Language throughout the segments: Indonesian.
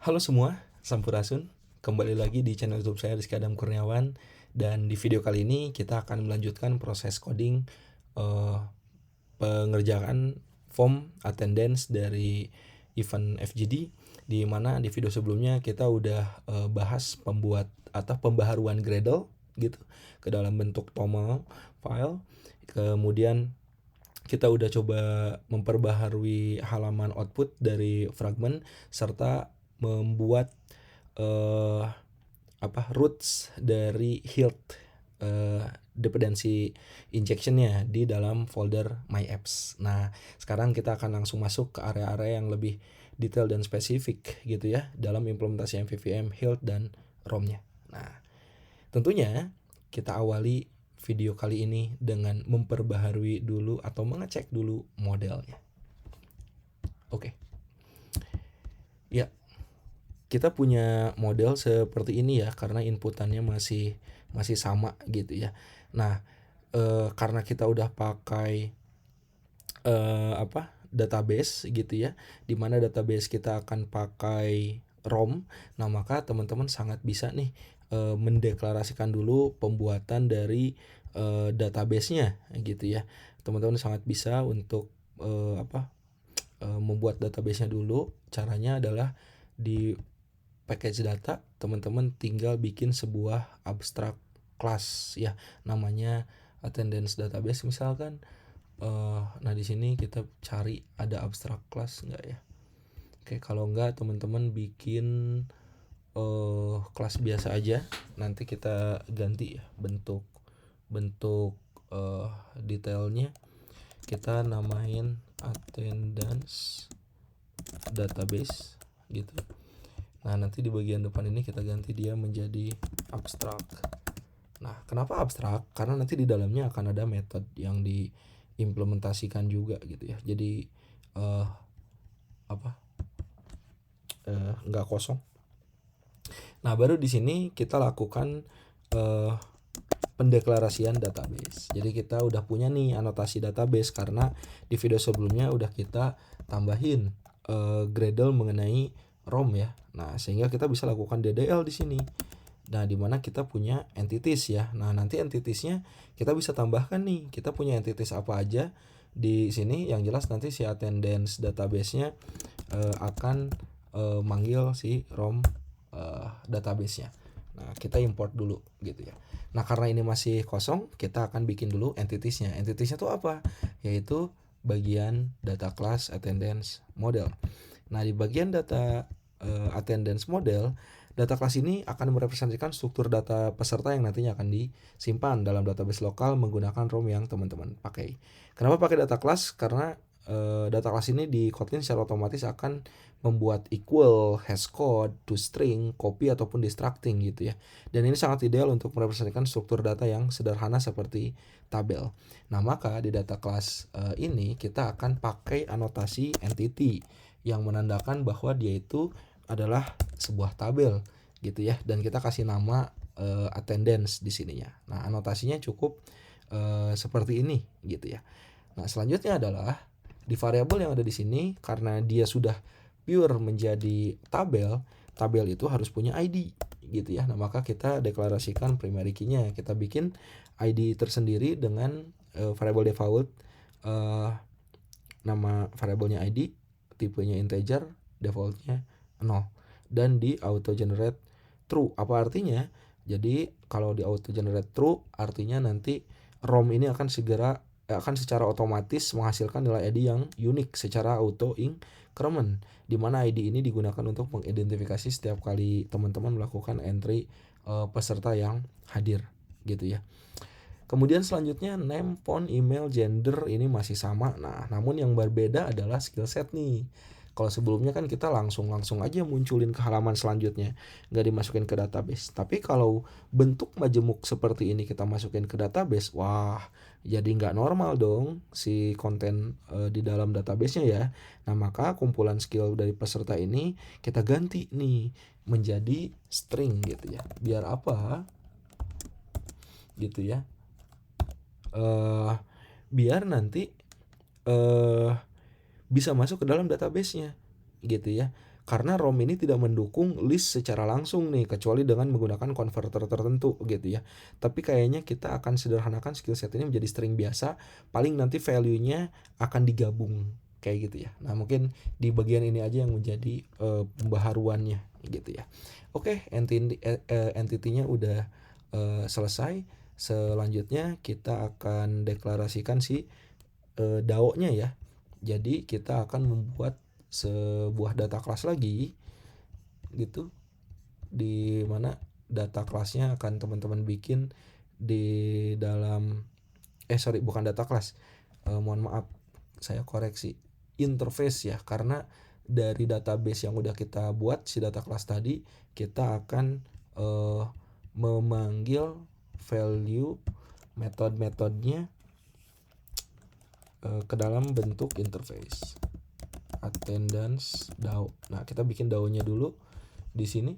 Halo semua, Sampurasun. Kembali lagi di channel YouTube saya Rizky Adam Kurniawan. Dan di video kali ini kita akan melanjutkan proses coding eh, pengerjaan form attendance dari event FGD, di mana di video sebelumnya kita udah bahas pembuat atau pembaharuan Gradle gitu ke dalam bentuk toml file. Kemudian kita udah coba memperbaharui halaman output dari fragment serta membuat eh, roots dari health dependency injectionnya di dalam folder my apps. Nah, sekarang kita akan langsung masuk ke area-area yang lebih detail dan spesifik gitu ya dalam implementasi MVVM, health dan ROM-nya. Nah, tentunya kita awali video kali ini dengan memperbaharui dulu atau mengecek dulu modelnya. Oke. Ya, kita punya model seperti ini ya karena inputannya masih sama gitu ya. Nah, karena kita udah pakai database gitu ya, dimana database kita akan pakai ROM. Nah, maka teman-teman sangat bisa nih mendeklarasikan dulu pembuatan dari database-nya gitu ya. Teman-teman sangat bisa untuk membuat database-nya dulu. Caranya adalah di package data, teman-teman tinggal bikin sebuah abstract class ya, namanya attendance database misalkan. Nah di sini kita cari ada abstract class enggak ya. Oke, kalau enggak teman-teman bikin kelas biasa aja. Nanti kita ganti ya bentuk detailnya, kita namain attendance database gitu. Nah, nanti di bagian depan ini kita ganti dia menjadi abstract. Nah, kenapa abstrak? Karena nanti di dalamnya akan ada metode yang diimplementasikan juga gitu ya. Jadi nggak kosong. Nah, baru di sini kita lakukan pendeklarasian database. Jadi kita udah punya nih anotasi database karena di video sebelumnya udah kita tambahin Gradle mengenai ROM ya. Nah, sehingga kita bisa lakukan DDL di sini. Nah, di mana kita punya entities ya. Nah, nanti entitiesnya kita bisa tambahkan nih. Kita punya entities apa aja di sini. Yang jelas nanti si attendance database-nya akan manggil si ROM database-nya. Nah, kita import dulu gitu ya. Nah, karena ini masih kosong, kita akan bikin dulu entitiesnya. Entitiesnya tuh apa? Yaitu bagian data class attendance model. Nah, di bagian data attendance model, data class ini akan merepresentasikan struktur data peserta yang nantinya akan disimpan dalam database lokal menggunakan ROM yang teman-teman pakai. Kenapa pakai data class? Karena data class ini di Kotlin secara otomatis akan membuat equal, hashcode, toString, copy ataupun destructing gitu ya. Dan ini sangat ideal untuk merepresentasikan struktur data yang sederhana seperti tabel. Nah, maka di data class ini kita akan pakai anotasi entity yang menandakan bahwa dia itu adalah sebuah tabel gitu ya, dan kita kasih nama attendance di sininya. Nah, anotasinya cukup seperti ini gitu ya. Nah, selanjutnya adalah di variabel yang ada di sini, karena dia sudah pure menjadi tabel, tabel itu harus punya ID gitu ya. Nah, maka kita deklarasikan primary key-nya. Kita bikin ID tersendiri dengan variabel default, nama variabelnya ID, tipenya integer, defaultnya 0, dan di auto generate true. Apa artinya? Jadi kalau di auto generate true artinya nanti ROM ini akan secara otomatis menghasilkan nilai ID yang unik secara auto increment, di mana ID ini digunakan untuk mengidentifikasi setiap kali teman-teman melakukan entry peserta yang hadir gitu ya. Kemudian selanjutnya name, font, email, gender ini masih sama. Nah, namun yang berbeda adalah skill set nih. Kalau sebelumnya kan kita langsung aja munculin ke halaman selanjutnya, nggak dimasukin ke database. Tapi kalau bentuk majemuk seperti ini kita masukin ke database, wah, jadi nggak normal dong si konten di dalam database-nya ya. Nah, maka kumpulan skill dari peserta ini kita ganti nih menjadi string gitu ya. Biar apa? Gitu ya. Biar nanti bisa masuk ke dalam database-nya gitu ya. karena ROM ini tidak mendukung list secara langsung nih, kecuali dengan menggunakan converter tertentu gitu ya. Tapi kayaknya kita akan sederhanakan skill set ini menjadi string biasa, paling nanti value-nya akan digabung kayak gitu ya. Nah mungkin di bagian ini aja yang menjadi pembaharuannya gitu ya. Oke, entity-nya udah selesai. Selanjutnya kita akan deklarasikan si DAO-nya ya. Jadi kita akan membuat sebuah data class lagi gitu, di mana data class-nya akan teman-teman bikin di dalam bukan data class, mohon maaf saya koreksi, interface ya, karena dari database yang udah kita buat si data class tadi, kita akan memanggil value metode-metodenya ke dalam bentuk interface attendance DAO. Nah, kita bikin DAO-nya dulu di sini.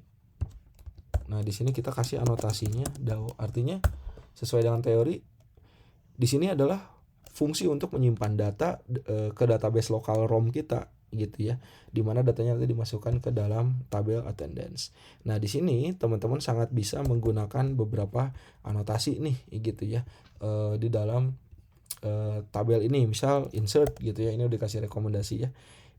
Nah, di sini kita kasih anotasinya DAO. Artinya sesuai dengan teori, di sini adalah fungsi untuk menyimpan data ke database lokal ROM kita gitu ya, dimana datanya nanti dimasukkan ke dalam tabel attendance. Nah, di sini teman-teman sangat bisa menggunakan beberapa anotasi nih gitu ya di dalam tabel ini, misal insert gitu ya, ini udah dikasih rekomendasi ya,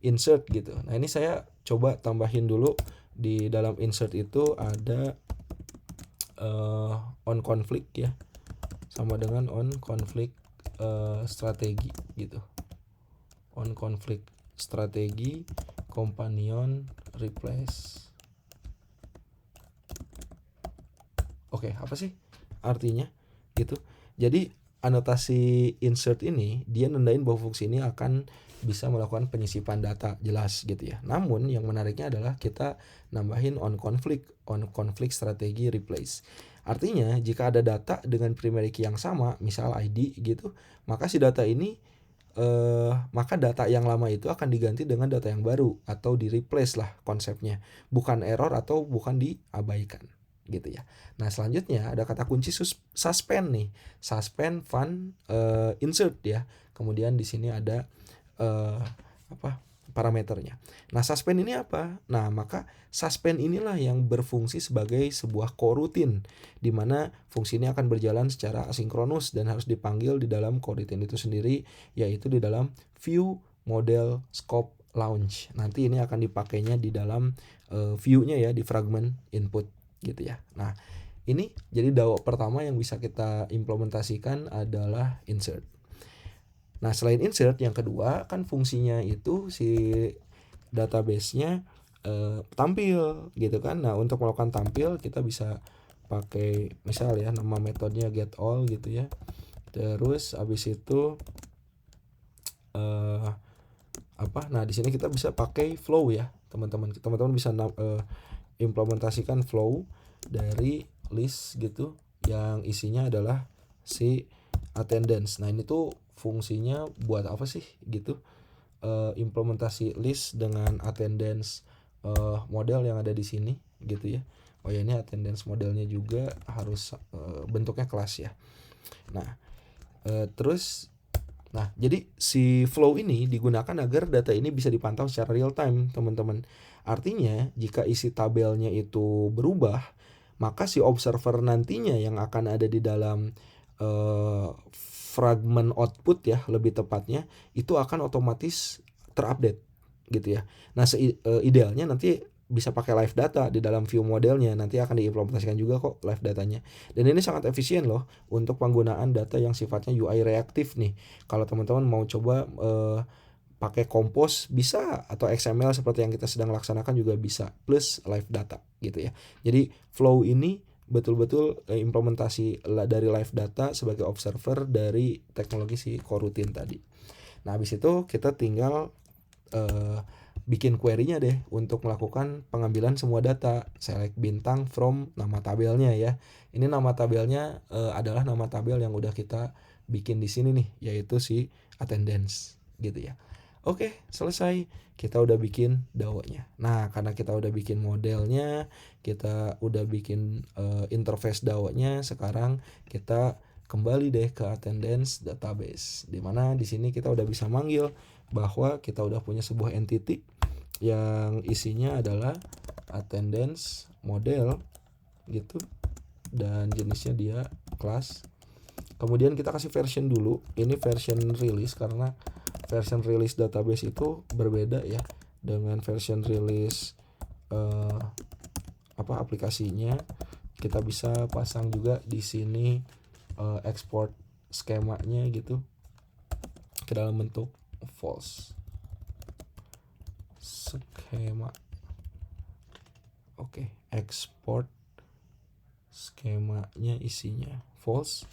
insert gitu. Nah, ini saya coba tambahin dulu di dalam insert itu ada on conflict ya, sama dengan on conflict strategi gitu, on conflict strategi companion replace. Oke, apa sih artinya gitu? Jadi anotasi insert ini dia nendain bahwa fungsi ini akan bisa melakukan penyisipan data, jelas gitu ya. Namun yang menariknya adalah kita nambahin on conflict strategi replace. Artinya jika ada data dengan primary key yang sama, misal ID gitu, maka si data ini maka data yang lama itu akan diganti dengan data yang baru atau di replace lah konsepnya, bukan error atau bukan diabaikan gitu ya. Nah, selanjutnya ada kata kunci suspend nih, suspend fun insert ya. Kemudian di sini ada parameternya. Nah, suspend ini apa? Nah, maka suspend inilah yang berfungsi sebagai sebuah coroutine, di mana fungsi ini akan berjalan secara asinkronus dan harus dipanggil di dalam coroutine itu sendiri, yaitu di dalam view model scope launch. Nanti ini akan dipakainya di dalam view-nya ya, di fragment input gitu ya. Nah, ini jadi DAO pertama yang bisa kita implementasikan adalah insert. Nah, selain insert, yang kedua kan fungsinya itu si database-nya tampil gitu kan. Nah, untuk melakukan tampil kita bisa pakai misal ya nama metodenya get all gitu ya. Terus habis itu nah di sini kita bisa pakai flow ya, teman-teman. Teman-teman bisa implementasikan flow dari list gitu yang isinya adalah si attendance. Nah, ini tuh fungsinya buat apa sih gitu, implementasi list dengan attendance model yang ada di sini gitu ya. Oh ya, ini attendance modelnya juga harus bentuknya kelas ya. Nah, jadi si flow ini digunakan agar data ini bisa dipantau secara real time, teman-teman. Artinya jika isi tabelnya itu berubah, maka si observer nantinya yang akan ada di dalam fragment output ya, lebih tepatnya itu akan otomatis terupdate gitu ya. Nah, idealnya nanti bisa pakai live data di dalam view modelnya, nanti akan diimplementasikan juga kok live datanya. Dan ini sangat efisien loh untuk penggunaan data yang sifatnya UI reaktif nih. Kalau teman-teman mau coba pakai Compose bisa, atau XML seperti yang kita sedang laksanakan juga bisa, plus live data gitu ya. Jadi flow ini betul-betul implementasi dari live data sebagai observer dari teknologi si coroutine tadi. Nah, habis itu kita tinggal bikin query-nya deh untuk melakukan pengambilan semua data. Select bintang from nama tabelnya ya. Ini nama tabelnya adalah nama tabel yang udah kita bikin di sini nih, yaitu si attendance gitu ya. Oke, selesai. Kita udah bikin DAO-nya. Nah, karena kita udah bikin modelnya, kita udah bikin interface DAO-nya, sekarang kita kembali deh ke attendance database. Dimana di sini kita udah bisa manggil bahwa kita udah punya sebuah entity yang isinya adalah attendance model gitu, dan jenisnya dia class. Kemudian kita kasih version dulu, ini version release karena version release database itu berbeda ya dengan version release aplikasinya. Kita bisa pasang juga di sini export skemanya gitu ke dalam bentuk false skema. Oke, export skemanya isinya false.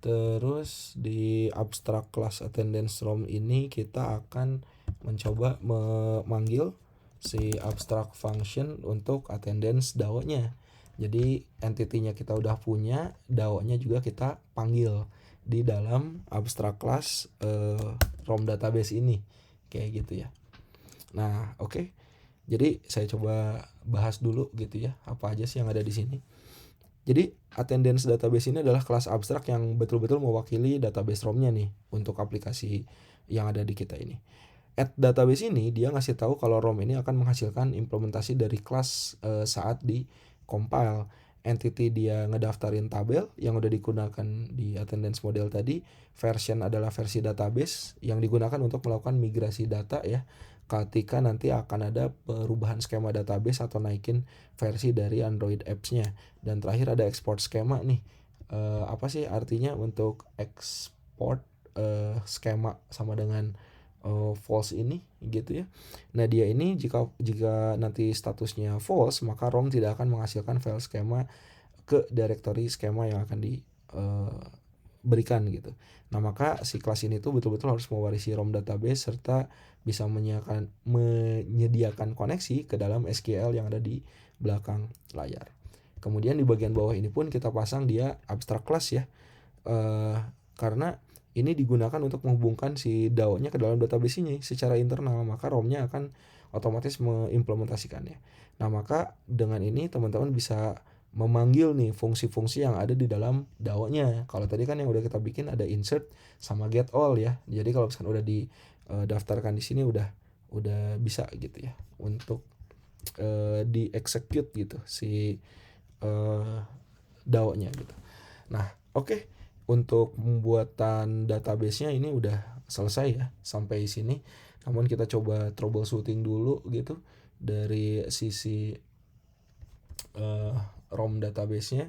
Terus di abstract class attendance ROM ini kita akan mencoba memanggil si abstract function untuk attendance DAO-nya. Jadi entity-nya kita udah punya, DAO-nya juga kita panggil di dalam abstract class ROM database ini, kayak gitu ya. Nah, oke. Jadi saya coba bahas dulu gitu ya, apa aja sih yang ada di sini. Jadi attendance database ini adalah kelas abstrak yang betul-betul mewakili database ROM-nya nih untuk aplikasi yang ada di kita ini. At database ini dia ngasih tahu kalau ROM ini akan menghasilkan implementasi dari kelas saat di compile. Entity dia ngedaftarin tabel yang udah digunakan di attendance model tadi. Version adalah versi database yang digunakan untuk melakukan migrasi data ya, ketika nanti akan ada perubahan skema database atau naikin versi dari Android apps-nya. Dan terakhir ada export skema nih. Apa sih artinya untuk export skema sama dengan false ini gitu ya. Nah, dia ini jika nanti statusnya false, maka ROM tidak akan menghasilkan file skema ke directory skema yang akan diberikan gitu. Nah, maka si kelas ini tuh betul-betul harus mewarisi ROM database serta bisa menyediakan koneksi ke dalam SQL yang ada di belakang layar. Kemudian di bagian bawah ini pun kita pasang dia abstract class ya. Karena ini digunakan untuk menghubungkan si DAO-nya ke dalam database ini secara internal, maka ROM-nya akan otomatis mengimplementasikannya. Nah, maka dengan ini teman-teman bisa memanggil nih fungsi-fungsi yang ada di dalam DAO-nya. Kalau tadi kan yang udah kita bikin ada insert sama get all ya. Jadi kalau misalkan udah didaftarkan di sini udah bisa gitu ya untuk di-execute gitu si DAO-nya gitu. Nah, oke. Untuk pembuatan database-nya ini udah selesai ya sampai sini. Namun kita coba troubleshooting dulu gitu dari sisi ROM database-nya.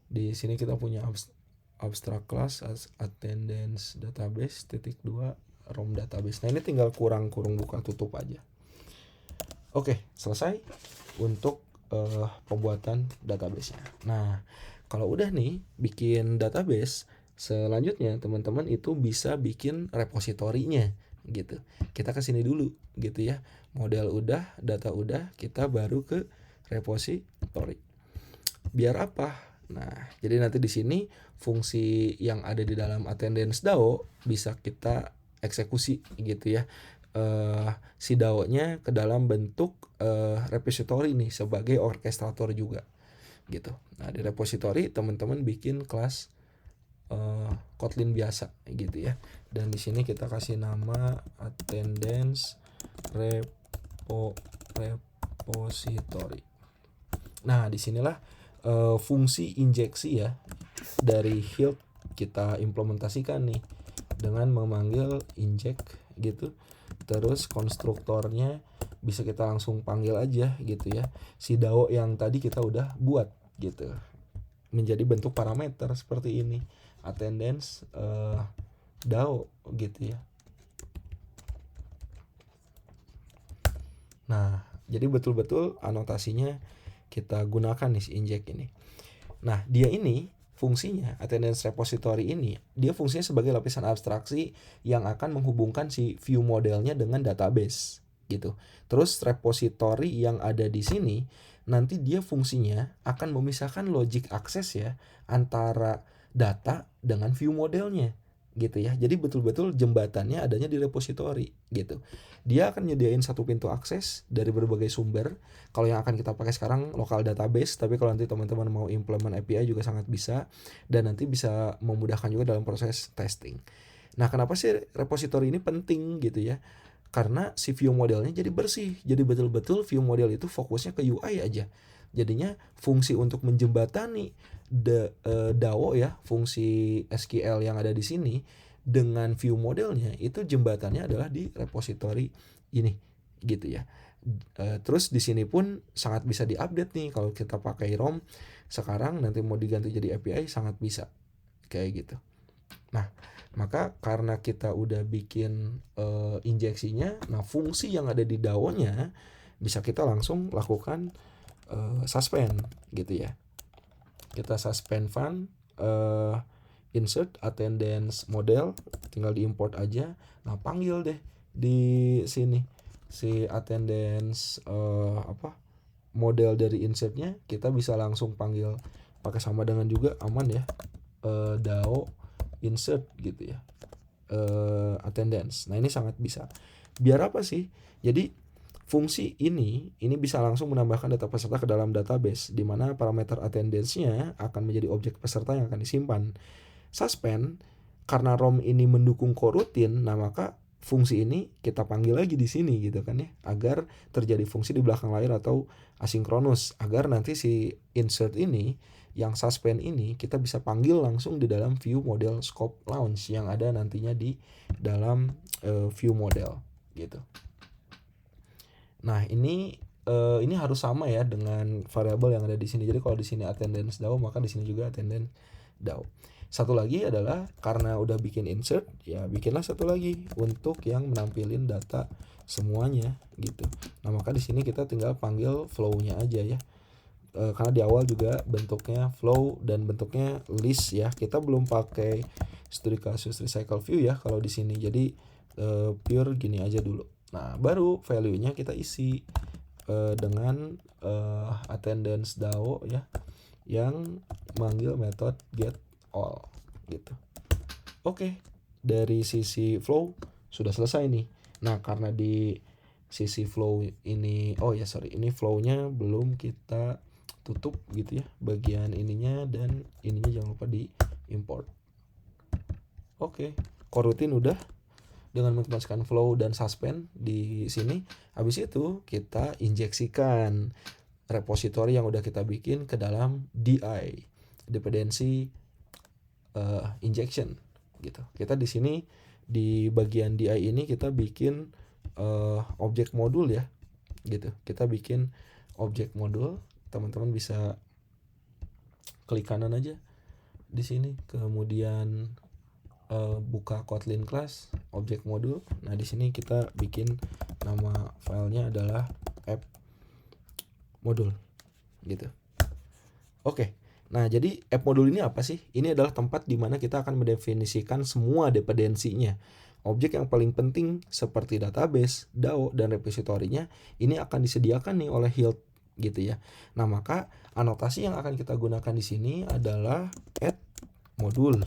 Di sini kita punya abstract class attendance database (2) ROM database. Nah, ini tinggal kurung buka tutup aja. Oke, selesai untuk pembuatan database-nya. Nah, kalau udah nih bikin database, selanjutnya teman-teman itu bisa bikin repositorinya gitu. Kita kesini dulu gitu ya. Model udah, data udah, kita baru ke repository. Biar apa? Nah, jadi nanti di sini fungsi yang ada di dalam attendance DAO bisa kita eksekusi gitu ya. Si DAO-nya ke dalam bentuk repository nih sebagai orkestrator juga gitu. Nah, di repository teman-teman bikin kelas Kotlin biasa gitu ya. Dan di sini kita kasih nama attendance repository. Nah, disinilah fungsi injeksi ya dari Hilt kita implementasikan nih dengan memanggil inject gitu. Terus konstruktornya bisa kita langsung panggil aja gitu ya. Si DAO yang tadi kita udah buat gitu. Menjadi bentuk parameter seperti ini. Attendance DAO gitu ya. Nah, jadi betul-betul anotasinya kita gunakan nih si inject ini. Nah, dia ini fungsinya attendance repository ini, dia fungsinya sebagai lapisan abstraksi yang akan menghubungkan si view modelnya dengan database gitu. Terus repository yang ada di sini nanti dia fungsinya akan memisahkan logic akses ya antara data dengan view modelnya gitu ya. Jadi betul-betul jembatannya adanya di repository gitu. Dia akan nyediain satu pintu akses dari berbagai sumber. Kalau yang akan kita pakai sekarang local database, tapi kalau nanti teman-teman mau implement API juga sangat bisa, dan nanti bisa memudahkan juga dalam proses testing. Nah, kenapa sih repository ini penting gitu ya? karena si view modelnya jadi bersih. Jadi betul-betul view model itu fokusnya ke UI aja. Jadinya fungsi untuk menjembatani DAO ya, fungsi SQL yang ada di sini dengan view modelnya itu jembatannya adalah di repository ini gitu ya. Terus di sini pun sangat bisa diupdate nih kalau kita pakai ROM sekarang nanti mau diganti jadi API sangat bisa kayak gitu. Nah, maka karena kita udah bikin injeksinya, nah fungsi yang ada di DAO-nya bisa kita langsung lakukan suspend gitu ya. Kita suspend fun, insert attendance model, tinggal diimport aja. Nah, panggil deh di sini si attendance model dari insertnya, kita bisa langsung panggil pakai sama dengan juga aman ya, DAO insert gitu ya, attendance. Nah, ini sangat bisa. Biar apa sih? Jadi fungsi ini bisa langsung menambahkan data peserta ke dalam database, di mana parameter attendance-nya akan menjadi objek peserta yang akan disimpan. Suspend, karena ROM ini mendukung coroutine, nah maka fungsi ini kita panggil lagi di sini gitu kan ya, agar terjadi fungsi di belakang layar atau asinkronus, agar nanti si insert ini yang suspend ini kita bisa panggil langsung di dalam view model scope launch yang ada nantinya di dalam view model gitu. Nah, ini harus sama ya dengan variabel yang ada di sini. Jadi kalau di sini attendance DAO, maka di sini juga attendance DAO. Satu lagi adalah karena udah bikin insert, ya bikinlah satu lagi untuk yang menampilin data semuanya gitu. Nah, maka di sini kita tinggal panggil flow-nya aja ya. Karena di awal juga bentuknya flow dan bentuknya list ya. Kita belum pakai studi kasus recycle view ya kalau di sini. Jadi pure gini aja dulu. Nah, baru value-nya kita isi dengan attendance DAO ya, yang manggil metode get all gitu. Oke, dari sisi flow sudah selesai nih. Nah, karena di sisi flow ini, ini flow-nya belum kita tutup gitu ya, bagian ininya dan ininya jangan lupa di import. Oke, coroutine udah dengan mengemaskan flow dan suspend di sini. Habis itu kita injeksikan repository yang udah kita bikin ke dalam DI, dependency injection gitu. Kita di sini di bagian DI ini kita bikin objek modul ya gitu. Kita bikin objek modul, teman-teman bisa klik kanan aja di sini, kemudian buka Kotlin class objek modul. Nah, di sini kita bikin nama filenya adalah app modul gitu. Oke. Nah, jadi app modul ini apa sih? Ini adalah tempat di mana kita akan mendefinisikan semua dependensinya. Objek yang paling penting seperti database, DAO, dan repository-nya ini akan disediakan nih oleh Hilt gitu ya. Nah, maka anotasi yang akan kita gunakan di sini adalah add modul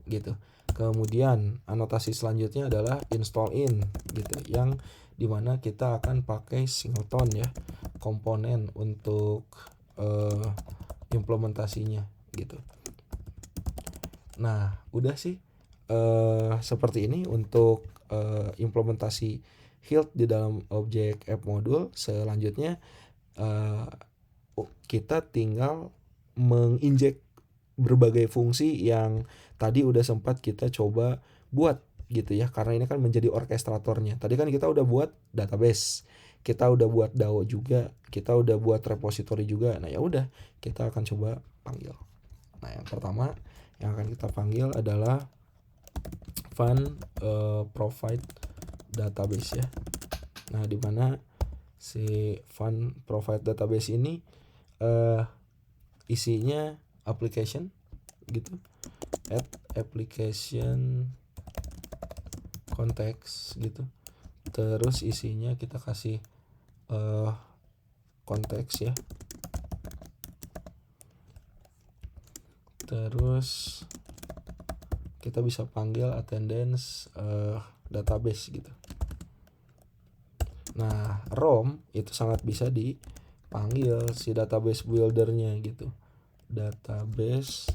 gitu. Kemudian anotasi selanjutnya adalah install in gitu, yang dimana kita akan pakai singleton ya, komponen untuk implementasinya gitu. Nah, udah sih seperti ini untuk implementasi Hilt di dalam objek app modul. Selanjutnya kita tinggal menginjek berbagai fungsi yang tadi udah sempat kita coba buat gitu ya, karena ini kan menjadi orkestratornya. Tadi kan kita udah buat database, kita udah buat DAO juga, kita udah buat repository juga. Nah, ya udah kita akan coba panggil. Nah, yang pertama yang akan kita panggil adalah fun provide database ya. Nah, di mana si fun provide database ini isinya application gitu, add application context gitu. Terus isinya kita kasih konteks ya. Terus kita bisa panggil attendance database gitu. Nah, ROM itu sangat bisa dipanggil si database buildernya gitu. Database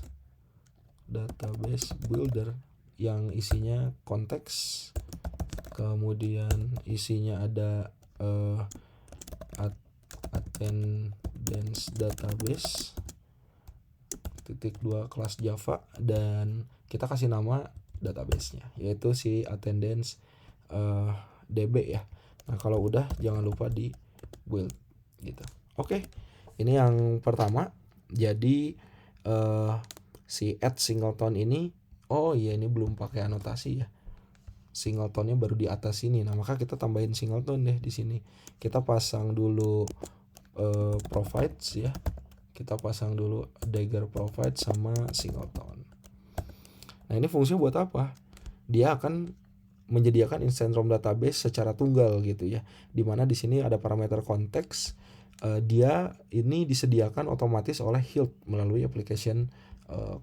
builder yang isinya konteks, kemudian isinya ada attendance database .2 kelas Java, dan kita kasih nama database-nya yaitu si attendance DB ya. Nah kalau udah jangan lupa di build gitu. Oke, ini yang pertama. Jadi si add singleton ini, oh iya ini belum pakai anotasi ya. Singletonnya baru di atas sini. Nah maka kita tambahin singleton deh di sini. Kita pasang dulu provides ya. Kita pasang dulu dagger provide sama singleton. Nah ini fungsinya buat apa? Dia akan menyediakan instant ROM database secara tunggal gitu ya. Dimana di sini ada parameter konteks. Dia ini disediakan otomatis oleh Hilt melalui application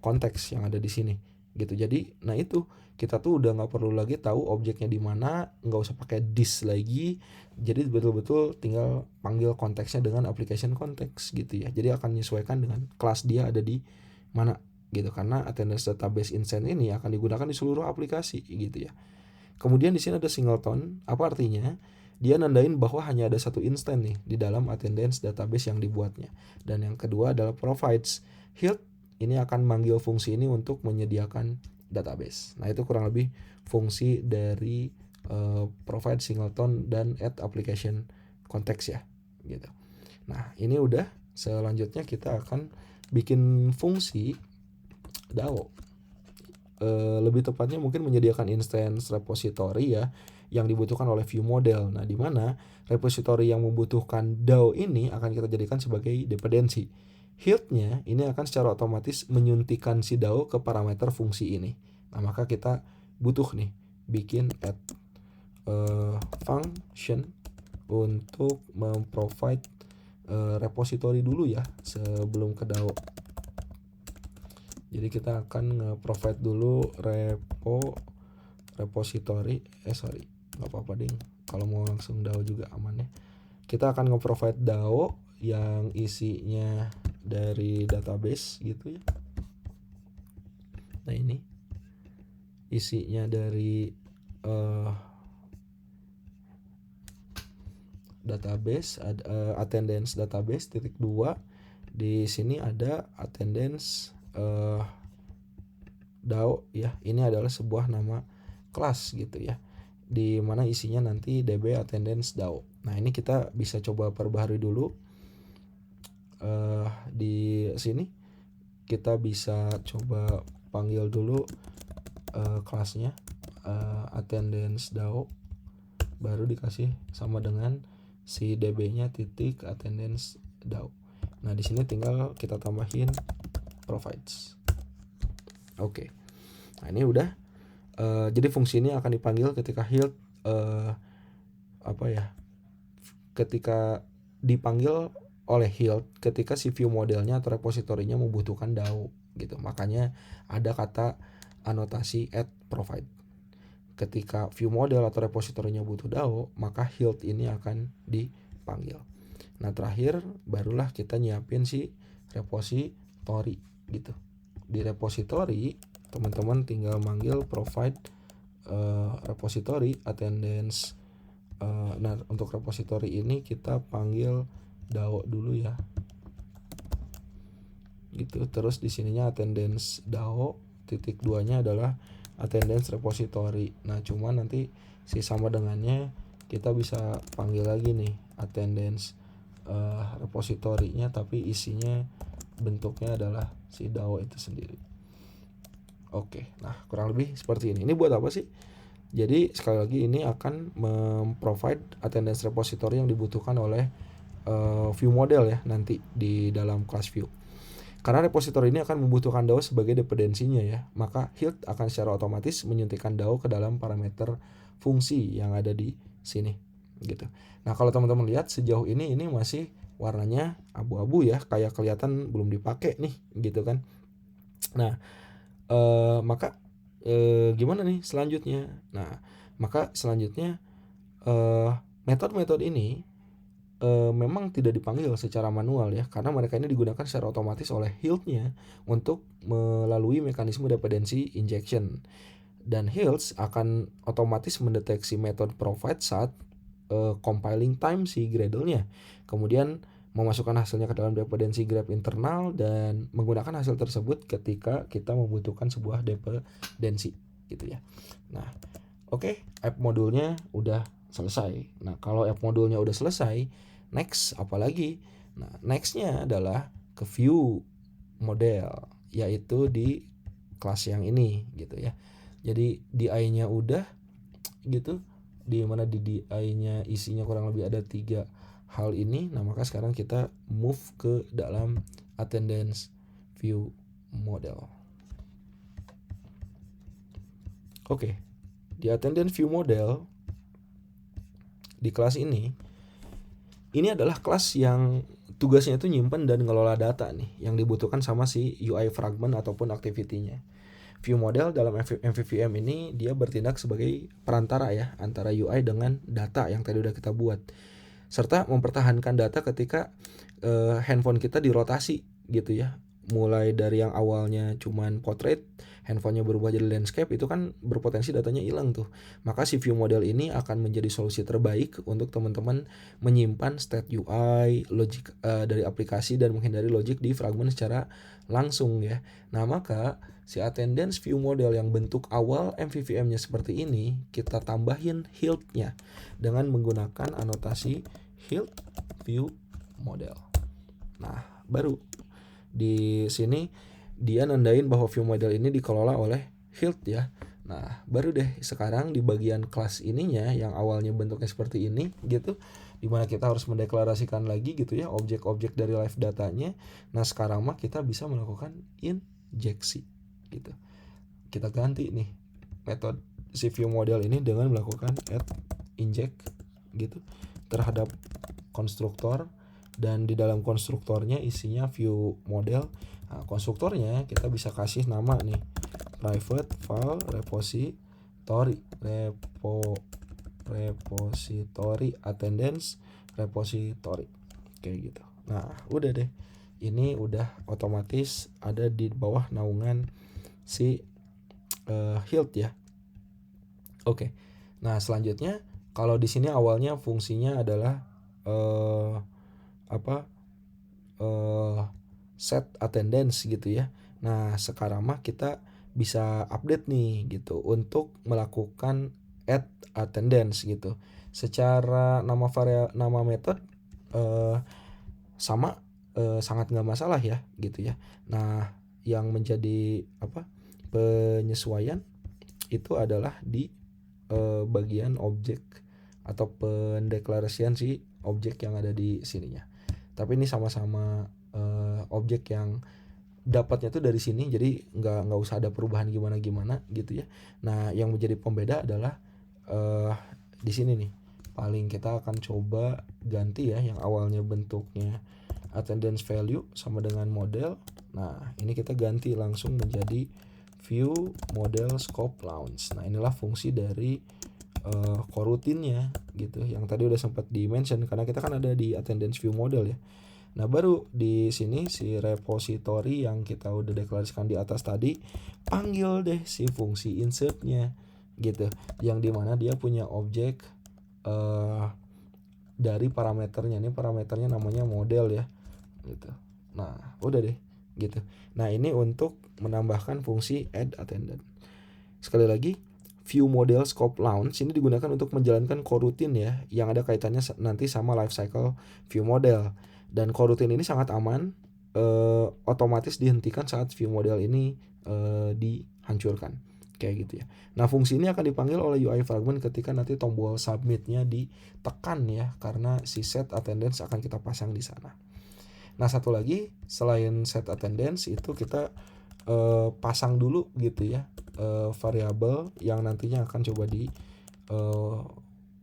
konteks yang ada di sini gitu. Jadi nah itu kita tuh udah nggak perlu lagi tahu objeknya di mana, nggak usah pakai this lagi. Jadi betul-betul tinggal panggil konteksnya dengan application konteks gitu ya. Jadi akan menyesuaikan dengan kelas dia ada di mana gitu, karena attendance database instant ini akan digunakan di seluruh aplikasi gitu ya. Kemudian di sini ada singleton. Apa artinya? Dia nandain bahwa hanya ada satu instan nih di dalam attendance database yang dibuatnya. Dan yang kedua adalah provides. Hilt ini akan manggil fungsi ini untuk menyediakan database. Nah itu kurang lebih fungsi dari provide, singleton, dan add application context ya gitu. Nah ini udah. Selanjutnya kita akan bikin fungsi DAO. Lebih tepatnya mungkin menyediakan instance repository ya yang dibutuhkan oleh view model. Nah, di mana repository yang membutuhkan DAO ini akan kita jadikan sebagai dependensi. Hilt-nya ini akan secara otomatis menyuntikkan si DAO ke parameter fungsi ini. Nah, maka kita butuh nih bikin add function untuk memprovide repository dulu ya sebelum ke DAO. Jadi kita akan nge-provide dulu repository, nggak apa-apa ding, kalau mau langsung DAO juga aman ya. Kita akan nge-provide DAO yang isinya dari database gitu ya. Nah ini isinya dari database, attendance database .2. Di sini ada attendance DAO ya. Ini adalah sebuah nama kelas gitu ya, di mana isinya nanti DB attendance DAO. Nah ini kita bisa coba perbaharui dulu. Di sini kita bisa coba panggil dulu kelasnya attendance DAO, baru dikasih sama dengan si DB-nya titik attendance DAO. Nah di sini tinggal kita tambahin provides. Oke. Nah ini udah. Jadi fungsi ini akan dipanggil ketika Hilt ketika dipanggil oleh Hilt ketika si view modelnya atau repositorinya membutuhkan DAO gitu. Makanya ada kata anotasi add provide. Ketika view model atau repositorinya butuh DAO, maka Hilt ini akan dipanggil. Nah terakhir barulah kita nyiapin si repository gitu. Di repository teman-teman tinggal manggil provide repository attendance. Nah untuk repository ini kita panggil DAO dulu ya gitu. Terus di sininya attendance DAO titik 2 nya adalah attendance repository. Nah cuman nanti si sama dengannya kita bisa panggil lagi nih attendance repository-nya, tapi isinya bentuknya adalah si DAO itu sendiri. Oke, nah kurang lebih seperti ini. Ini buat apa sih? Jadi sekali lagi ini akan memprovide attendance repository yang dibutuhkan oleh view model ya nanti di dalam kelas view. Karena repository ini akan membutuhkan DAO sebagai dependensinya ya, maka Hilt akan secara otomatis menyuntikkan DAO ke dalam parameter fungsi yang ada di sini gitu. Nah kalau teman-teman lihat sejauh ini masih warnanya abu-abu ya, kayak kelihatan belum dipakai nih gitu kan. Nah maka gimana nih selanjutnya? Nah maka selanjutnya metode-metode ini memang tidak dipanggil secara manual ya, karena mereka ini digunakan secara otomatis oleh Hilt-nya untuk melalui mekanisme dependency injection. Dan Health akan otomatis mendeteksi method provide saat compiling time si Gradle-nya. Kemudian memasukkan hasilnya ke dalam dependency graph internal dan menggunakan hasil tersebut ketika kita membutuhkan sebuah dependency gitu ya. Nah, oke, app modulnya udah selesai. Nah, kalau app modulnya udah selesai, next apa lagi? Nah, nextnya adalah ke view model, yaitu di kelas yang ini gitu ya. Jadi DI-nya udah gitu, di mana di DI-nya isinya kurang lebih ada 3 hal ini. Nah, maka sekarang kita move ke dalam attendance view model. Oke, di attendance view model di kelas ini adalah kelas yang tugasnya itu nyimpen dan ngelola data nih yang dibutuhkan sama si UI fragment ataupun activity-nya. View model dalam MVVM ini dia bertindak sebagai perantara ya antara UI dengan data yang tadi udah kita buat, serta mempertahankan data ketika handphone kita dirotasi gitu ya. Mulai dari yang awalnya cuman portrait, handphonenya berubah jadi landscape, itu kan berpotensi datanya hilang tuh. Maka si view model ini akan menjadi solusi terbaik untuk teman-teman menyimpan state UI, logic dari aplikasi dan menghindari logic di fragment secara langsung ya. Nah, maka si attendance view model yang bentuk awal MVVM-nya seperti ini, kita tambahin health-nya dengan menggunakan anotasi health view model. Nah, baru di sini dia nandain bahwa view model ini dikelola oleh health ya. Nah, baru deh sekarang di bagian kelas ininya yang awalnya bentuknya seperti ini gitu, dimana kita harus mendeklarasikan lagi gitu ya objek-objek dari live datanya. Nah, sekarang mah kita bisa melakukan injeksi gitu. Kita ganti nih metode si view model ini dengan melakukan add inject gitu terhadap konstruktor, dan di dalam konstruktornya isinya view model. Nah, konstruktornya kita bisa kasih nama nih, private file repository repository attendance repository kayak gitu. Nah, udah deh, ini udah otomatis ada di bawah naungan si health ya. Oke. Nah, selanjutnya kalau di sini awalnya fungsinya adalah set attendance gitu ya. Nah, sekarang mah kita bisa update nih gitu untuk melakukan add attendance gitu. Secara nama method sama sangat nggak masalah ya gitu ya. Nah, yang menjadi penyesuaian itu adalah di bagian objek atau pendeklarasian si objek yang ada di sininya. Tapi ini sama-sama objek yang dapatnya tuh dari sini, jadi nggak usah ada perubahan gimana gitu ya. Nah, yang menjadi pembeda adalah di sini nih. Paling kita akan coba ganti ya yang awalnya bentuknya attendance value sama dengan model. Nah, ini kita ganti langsung menjadi view model scope launch. Nah, inilah fungsi dari coroutine-nya gitu yang tadi udah sempat di-mention karena kita kan ada di attendance view model ya. Nah, baru di sini si repository yang kita udah deklarasikan di atas tadi, panggil deh si fungsi insert-nya gitu, yang dimana dia punya objek dari parameternya. Ini parameternya namanya model ya gitu. Nah, udah deh gitu. Nah, ini untuk menambahkan fungsi add attendant. Sekali lagi, view model scope launch ini digunakan untuk menjalankan coroutine ya yang ada kaitannya nanti sama lifecycle view model. Dan coroutine ini sangat aman, otomatis dihentikan saat view model ini dihancurkan kayak gitu ya. Nah, fungsi ini akan dipanggil oleh UI fragment ketika nanti tombol submitnya ditekan ya, karena si set attendance akan kita pasang di sana. Nah, satu lagi selain set attendance itu kita pasang dulu gitu ya variabel yang nantinya akan coba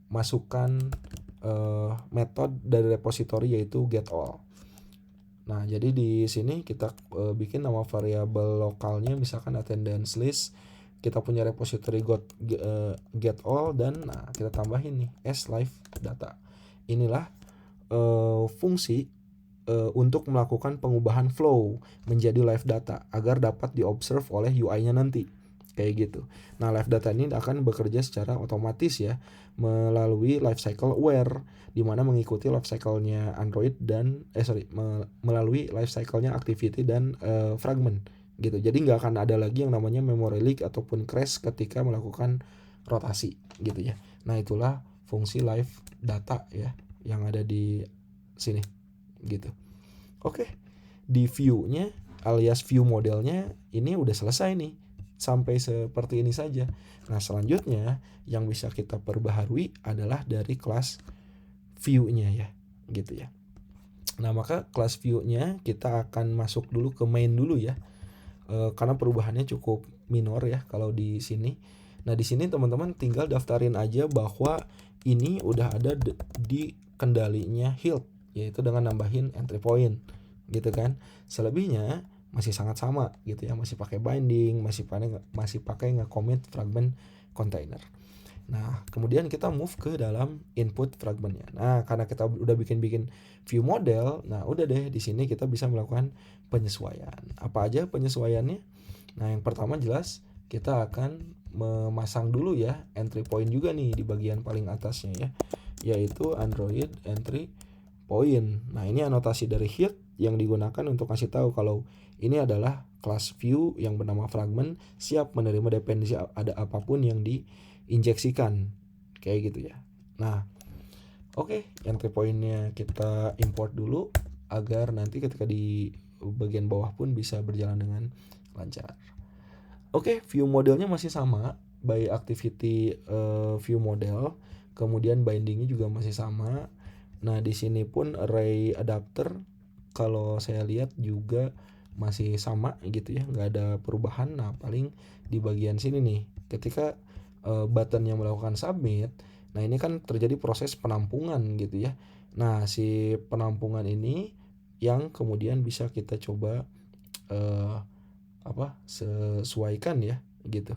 masukkan metode dari repository yaitu get all. Nah, jadi di sini kita bikin nama variabel lokalnya misalkan attendance list. Kita punya repository get all dan nah kita tambahin nih as live data. Inilah fungsi untuk melakukan pengubahan flow menjadi live data agar dapat diobserve oleh UI-nya nanti kayak gitu. Nah, live data ini akan bekerja secara otomatis ya melalui lifecycle aware, di mana mengikuti lifecycle-nya Android dan melalui lifecycle-nya activity dan fragment gitu. Jadi nggak akan ada lagi yang namanya memory leak ataupun crash ketika melakukan rotasi gitu ya. Nah, itulah fungsi live data ya yang ada di sini gitu. Oke, di view-nya alias view modelnya ini udah selesai nih. Sampai seperti ini saja. Nah, selanjutnya yang bisa kita perbaharui adalah dari kelas view-nya ya, gitu ya. Nah, maka kelas view-nya kita akan masuk dulu ke main dulu ya. Karena perubahannya cukup minor ya kalau di sini. Nah, di sini teman-teman tinggal daftarin aja bahwa ini udah ada di kendalinya Hilt, yaitu dengan nambahin entry point gitu kan. Selebihnya masih sangat sama gitu ya, masih pakai binding, masih pakai nge-commit fragment container. Nah, kemudian kita move ke dalam input fragmentnya. Nah, karena kita udah bikin view model, nah udah deh di sini kita bisa melakukan penyesuaian. Apa aja penyesuaiannya? Nah, yang pertama jelas kita akan memasang dulu ya entry point juga nih di bagian paling atasnya ya, yaitu Android entry point. Nah, ini anotasi dari Hilt yang digunakan untuk kasih tahu kalau ini adalah kelas view yang bernama fragment siap menerima dependensi ada apapun yang diinjeksikan kayak gitu ya. Nah, oke, entry point-nya kita import dulu agar nanti ketika di bagian bawah pun bisa berjalan dengan lancar. Oke, view modelnya masih sama by activity view model, kemudian bindingnya juga masih sama. Nah, di sini pun array adapter kalau saya lihat juga masih sama gitu ya, nggak ada perubahan. Nah, paling di bagian sini nih ketika button yang melakukan submit, nah ini kan terjadi proses penampungan gitu ya. Nah, si penampungan ini yang kemudian bisa kita coba sesuaikan ya gitu.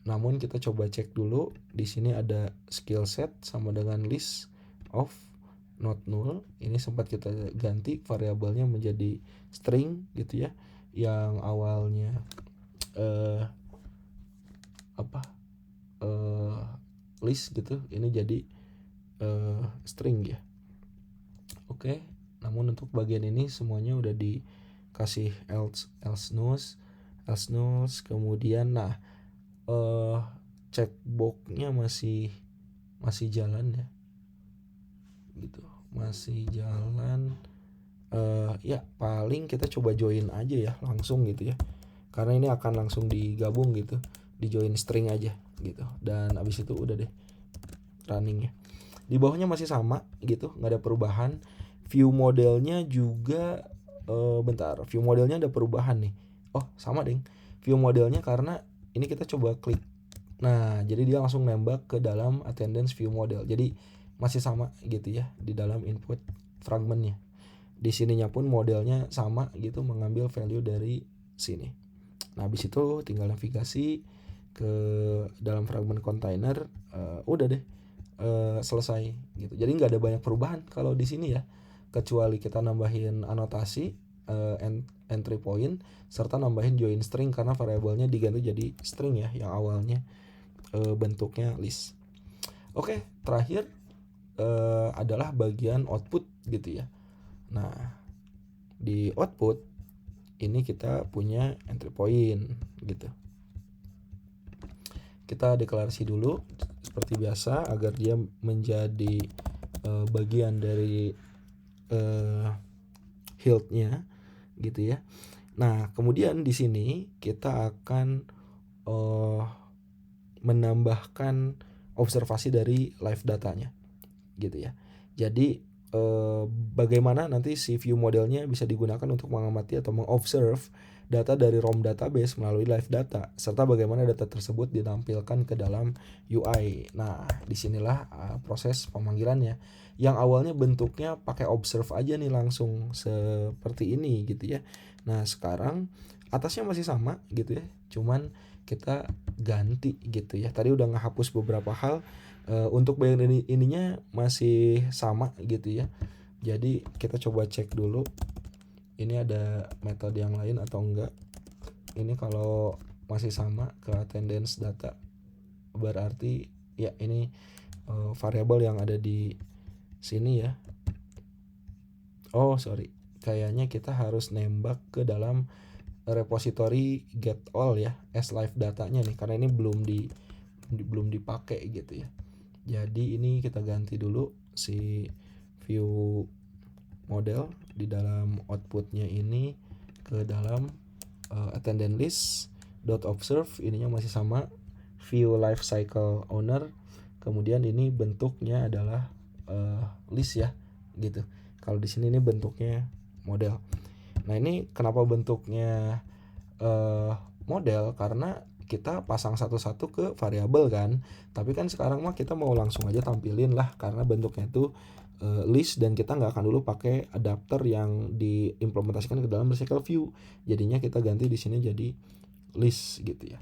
Namun kita coba cek dulu, di sini ada skill set sama dengan list of not null. Ini sempat kita ganti variabelnya menjadi string gitu ya, yang awalnya list gitu, ini jadi string ya. Oke, namun untuk bagian ini semuanya udah dikasih else null, kemudian nah checkboxnya masih jalan ya gitu, masih jalan. Ya paling kita coba join aja ya langsung gitu ya, karena ini akan langsung digabung gitu, di join string aja gitu, dan abis itu udah deh running ya. Di bawahnya masih sama gitu, nggak ada perubahan. View modelnya juga view modelnya ada perubahan nih. Oh sama deh view modelnya, karena ini kita coba klik. Nah, jadi dia langsung nembak ke dalam attendance view model. Jadi masih sama gitu ya di dalam input fragmentnya. Di sininya pun modelnya sama gitu, mengambil value dari sini. Nah, habis itu tinggal navigasi ke dalam fragment container, udah deh selesai gitu. Jadi nggak ada banyak perubahan kalau di sini ya, kecuali kita nambahin anotasi entry point serta nambahin join string karena variabelnya diganti jadi string ya, yang awalnya bentuknya list. Oke, terakhir adalah bagian output gitu ya. Nah, di output ini kita punya entry point gitu. Kita deklarasi dulu seperti biasa agar dia menjadi bagian dari Hilt-nya gitu ya. Nah, kemudian di sini kita akan menambahkan observasi dari live datanya gitu ya. Jadi bagaimana nanti si view modelnya bisa digunakan untuk mengamati atau mengobserve data dari ROM database melalui live data, serta bagaimana data tersebut ditampilkan ke dalam UI. Nah, disinilah proses pemanggilannya. Yang awalnya bentuknya pakai observe aja nih langsung seperti ini gitu ya. Nah, sekarang atasnya masih sama gitu ya, cuman kita ganti gitu ya. Tadi udah ngehapus beberapa hal, untuk bagian ininya masih sama gitu ya. Jadi kita coba cek dulu ini ada metode yang lain atau enggak. Ini kalau masih sama ke attendance data, berarti ya ini variabel yang ada di sini ya. Oh sorry, kayaknya kita harus nembak ke dalam repository get all ya, as live datanya nih, karena ini belum dipakai gitu ya. Jadi ini kita ganti dulu si view model di dalam outputnya ini ke dalam attendance list dot observe, ininya masih sama view life cycle owner, kemudian ini bentuknya adalah list ya gitu. Kalau di sini ini bentuknya model. Nah ini kenapa bentuknya model, karena kita pasang satu-satu ke variabel kan. Tapi kan sekarang mah kita mau langsung aja tampilin lah, karena bentuknya itu list, dan kita nggak akan dulu pakai adapter yang diimplementasikan ke dalam recycle view. Jadinya kita ganti di sini jadi list gitu ya.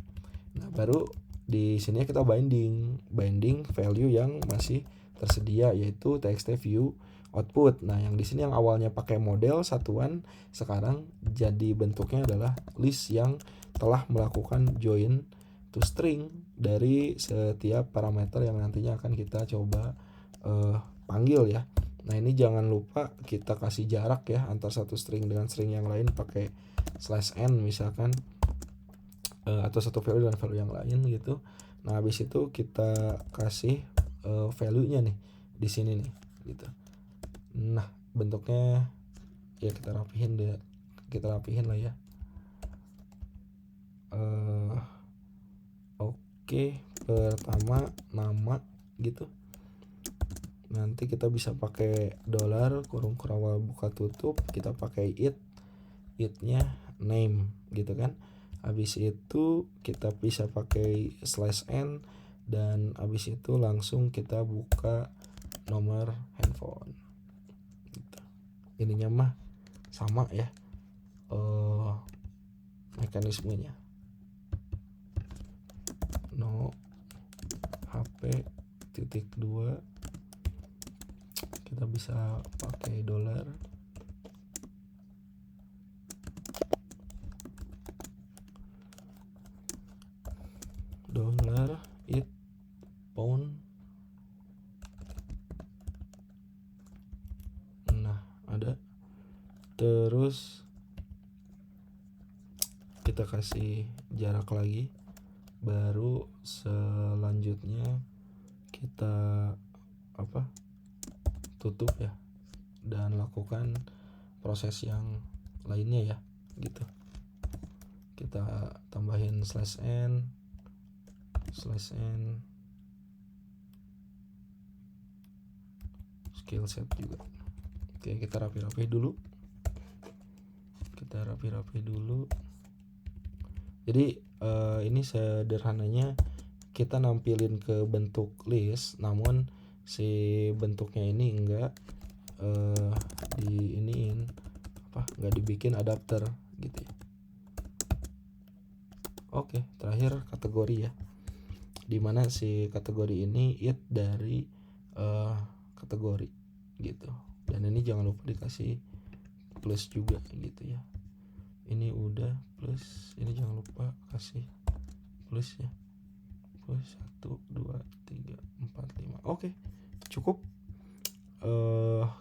Nah baru di sini kita binding value yang masih tersedia, yaitu txt view output. Nah yang di sini yang awalnya pakai model satuan, sekarang jadi bentuknya adalah list yang telah melakukan join to string dari setiap parameter yang nantinya akan kita coba panggil ya. Nah ini jangan lupa kita kasih jarak ya antar satu string dengan string yang lain pakai /n misalkan, atau satu value dengan value yang lain gitu. Nah habis itu kita kasih value-nya nih di sini nih gitu. Nah bentuknya ya kita rapihin lah ya. Oke, pertama nama gitu. Nanti kita bisa pakai $ kurung awal buka tutup, kita pakai it-nya name gitu kan. Habis itu kita bisa pakai /n, dan habis itu langsung kita buka nomor handphone gitu. Ininya mah sama ya mekanismenya, no HP .2, kita bisa pakai $, it pound. Nah ada, terus kita kasih jarak lagi, baru selanjutnya kita tutup ya, dan lakukan proses yang lainnya ya gitu. Kita tambahin /n skill set juga. Oke, kita rapi-rapi dulu. Jadi ini sederhananya kita nampilin ke bentuk list, namun si bentuknya ini enggak enggak dibikin adapter gitu ya. Oke, terakhir kategori ya, dimana si kategori ini it dari kategori gitu, dan ini jangan lupa dikasih plus juga gitu ya. Ini udah plus, ini jangan lupa kasih plus ya, plus 1 2 3 4 5. Oke, cukup.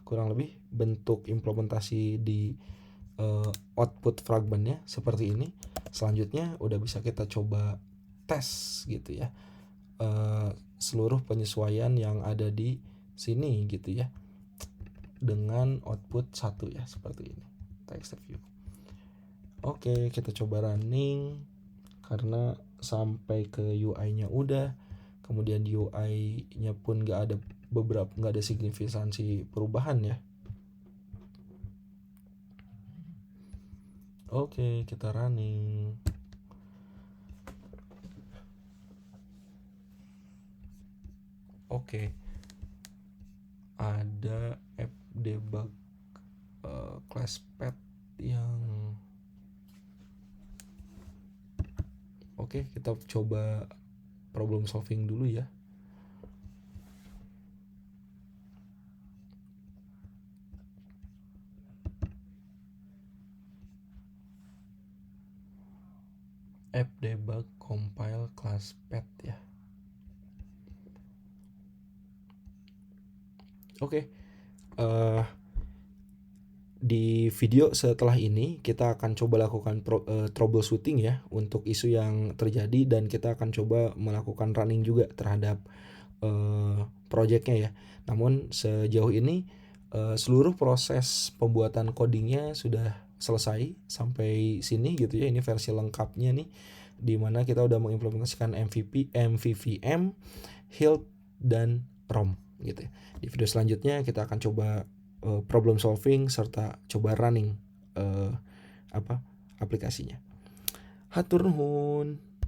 Kurang lebih bentuk implementasi di output fragmentnya seperti ini. Selanjutnya udah bisa kita coba tes gitu ya, seluruh penyesuaian yang ada di sini gitu ya, dengan output 1 ya, seperti ini text view. Oke, kita coba running, karena sampai ke UI-nya udah, kemudian di UI-nya pun nggak ada signifikansi perubahan ya. Oke, kita running. Oke, ada app debug class path yang oke, kita coba problem solving dulu ya. app debug compile class pet ya. Oke. Di video setelah ini kita akan coba lakukan troubleshooting ya untuk isu yang terjadi, dan kita akan coba melakukan running juga terhadap projectnya ya. Namun sejauh ini seluruh proses pembuatan codingnya sudah selesai sampai sini gitu ya. Ini versi lengkapnya nih, dimana kita udah mengimplementasikan MVVM, Hilt, dan ROM gitu ya. Di video selanjutnya kita akan coba problem solving serta coba running aplikasinya. Hatur nuhun.